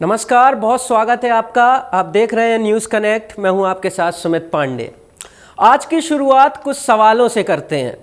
नमस्कार, बहुत स्वागत है आपका। आप देख रहे हैं न्यूज़ कनेक्ट। मैं हूं आपके साथ सुमित पांडे। आज की शुरुआत कुछ सवालों से करते हैं।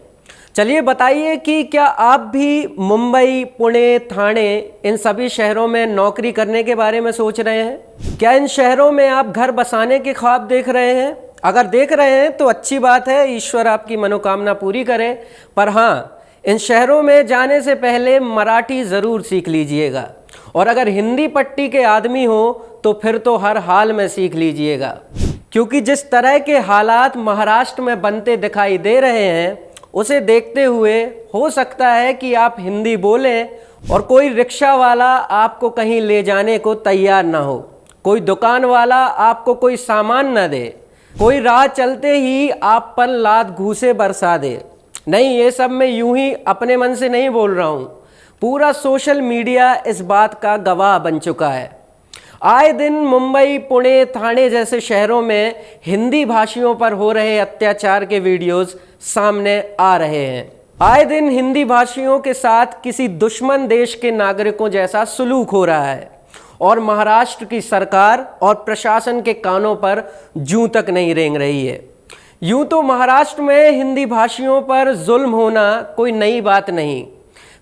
चलिए बताइए कि क्या आप भी मुंबई, पुणे, ठाणे इन सभी शहरों में नौकरी करने के बारे में सोच रहे हैं? क्या इन शहरों में आप घर बसाने के ख्वाब देख रहे हैं? अगर देख रहे हैं तो अच्छी बात है, ईश्वर आपकी मनोकामना पूरी करे। पर हाँ, इन शहरों में जाने से पहले मराठी ज़रूर सीख लीजिएगा, और अगर हिंदी पट्टी के आदमी हो तो फिर तो हर हाल में सीख लीजिएगा, क्योंकि जिस तरह के हालात महाराष्ट्र में बनते दिखाई दे रहे हैं उसे देखते हुए हो सकता है कि आप हिंदी बोलें और कोई रिक्शा वाला आपको कहीं ले जाने को तैयार ना हो, कोई दुकान वाला आपको कोई सामान न दे, कोई राह चलते ही आप पर लात घूंसे बरसा दे। नहीं, ये सब मैं यूं ही अपने मन से नहीं बोल रहा हूँ, पूरा सोशल मीडिया इस बात का गवाह बन चुका है। आए दिन मुंबई, पुणे, ठाणे जैसे शहरों में हिंदी भाषियों पर हो रहे अत्याचार के वीडियोस सामने आ रहे हैं। आए दिन हिंदी भाषियों के साथ किसी दुश्मन देश के नागरिकों जैसा सलूक हो रहा है, और महाराष्ट्र की सरकार और प्रशासन के कानों पर जूं तक नहीं रेंग रही है। यूं तो महाराष्ट्र में हिंदी भाषियों पर जुल्म होना कोई नई बात नहीं।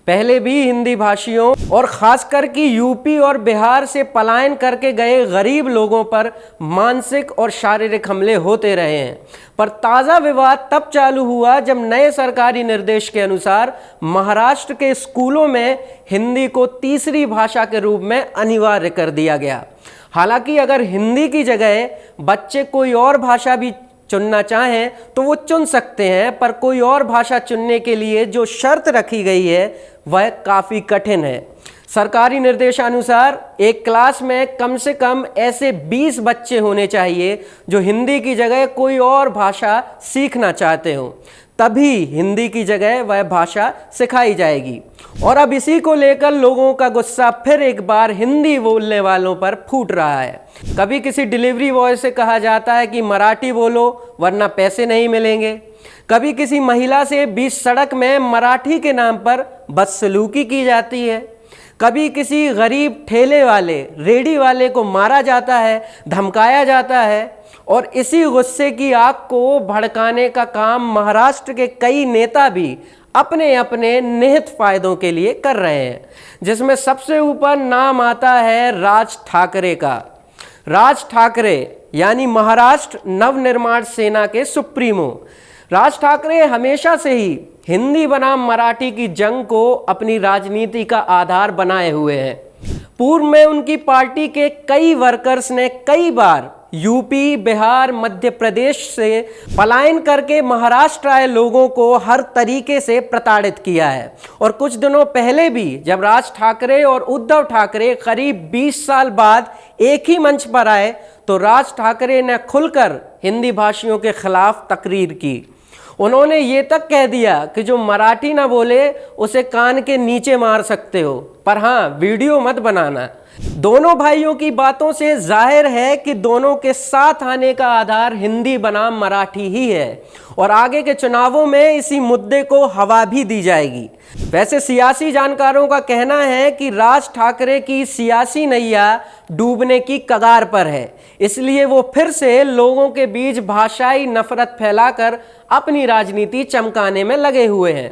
पहले भी हिंदी भाषियों और खासकर कि यूपी और बिहार से पलायन करके गए गरीब लोगों पर मानसिक और शारीरिक हमले होते रहे हैं। पर ताज़ा विवाद तब चालू हुआ जब नए सरकारी निर्देश के अनुसार महाराष्ट्र के स्कूलों में हिंदी को तीसरी भाषा के रूप में अनिवार्य कर दिया गया। हालांकि अगर हिंदी की जगह बच्चे कोई और भाषा भी चुनना चाहें तो वो चुन सकते हैं, पर कोई और भाषा चुनने के लिए जो शर्त रखी गई है वह काफ़ी कठिन है। सरकारी निर्देशानुसार एक क्लास में कम से कम ऐसे 20 बच्चे होने चाहिए जो हिंदी की जगह कोई और भाषा सीखना चाहते हो, तभी हिंदी की जगह वह भाषा सिखाई जाएगी। और अब इसी को लेकर लोगों का गुस्सा फिर एक बार हिंदी बोलने वालों पर फूट रहा है। कभी किसी डिलीवरी बॉय से कहा जाता है कि मराठी बोलो वरना पैसे नहीं मिलेंगे। कभी किसी महिला से बीच सड़क में मराठी के नाम पर बदसलूकी की जाती है। कभी किसी गरीब ठेले वाले, रेडी वाले को मारा जाता है, धमकाया जाता है। और इसी गुस्से की आग को भड़काने का काम महाराष्ट्र के कई नेता भी अपने अपने निहित फायदों के लिए कर रहे हैं, जिसमें सबसे ऊपर नाम आता है राज ठाकरे का। राज ठाकरे यानी महाराष्ट्र नवनिर्माण सेना के सुप्रीमो। राज ठाकरे हमेशा से ही हिंदी बनाम मराठी की जंग को अपनी राजनीति का आधार बनाए हुए हैं। पूर्व में उनकी पार्टी के कई वर्कर्स ने कई बार यूपी, बिहार, मध्य प्रदेश से पलायन करके महाराष्ट्र आए लोगों को हर तरीके से प्रताड़ित किया है। और कुछ दिनों पहले भी जब राज ठाकरे और उद्धव ठाकरे करीब 20 साल बाद एक ही मंच पर आए तो राज ठाकरे ने खुलकर हिंदी भाषियों के खिलाफ तकरीर की। उन्होंने ये तक कह दिया कि जो मराठी ना बोले उसे कान के नीचे मार सकते हो, पर हाँ, वीडियो मत बनाना। दोनों भाइयों की बातों से जाहिर है कि दोनों के साथ आने का आधार हिंदी बनाम मराठी ही है, और आगे के चुनावों में इसी मुद्दे को हवा भी दी जाएगी। वैसे सियासी जानकारों का कहना है कि राज ठाकरे की सियासी नैया डूबने की कगार पर है, इसलिए वो फिर से लोगों के बीच भाषाई नफरत फैलाकर अपनी राजनीति चमकाने में लगे हुए हैं।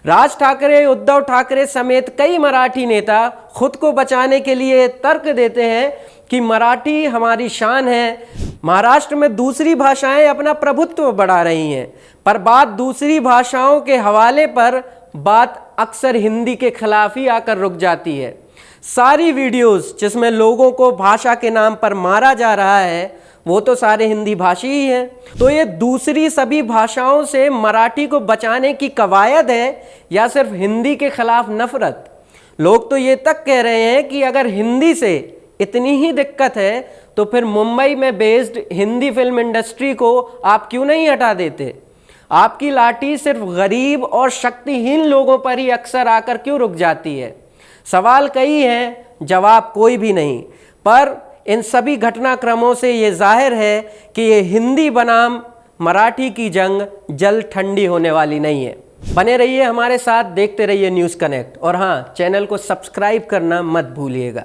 राज ठाकरे, उद्धव ठाकरे समेत कई मराठी नेता खुद को बचाने के लिए तर्क देते हैं कि मराठी हमारी शान है। महाराष्ट्र में दूसरी भाषाएं अपना प्रभुत्व बढ़ा रही हैं, पर बात दूसरी भाषाओं के हवाले पर बात अक्सर हिंदी के खिलाफ ही आकर रुक जाती है। सारी वीडियोस जिसमें लोगों को भाषा के नाम पर मारा जा रहा है वो तो सारे हिंदी भाषी ही हैं। तो ये दूसरी सभी भाषाओं से मराठी को बचाने की कवायद है या सिर्फ हिंदी के खिलाफ नफरत? लोग तो ये तक कह रहे हैं कि अगर हिंदी से इतनी ही दिक्कत है तो फिर मुंबई में बेस्ड हिंदी फिल्म इंडस्ट्री को आप क्यों नहीं हटा देते? आपकी लाठी सिर्फ गरीब और शक्तिहीन लोगों पर ही अक्सर आकर क्यों रुक जाती है? सवाल कई हैं, जवाब कोई भी नहीं। पर इन सभी घटनाक्रमों से ये जाहिर है कि ये हिंदी बनाम मराठी की जंग जल्द ठंडी होने वाली नहीं है। बने रहिए हमारे साथ, देखते रहिए न्यूज़ कनेक्ट, और हाँ, चैनल को सब्सक्राइब करना मत भूलिएगा।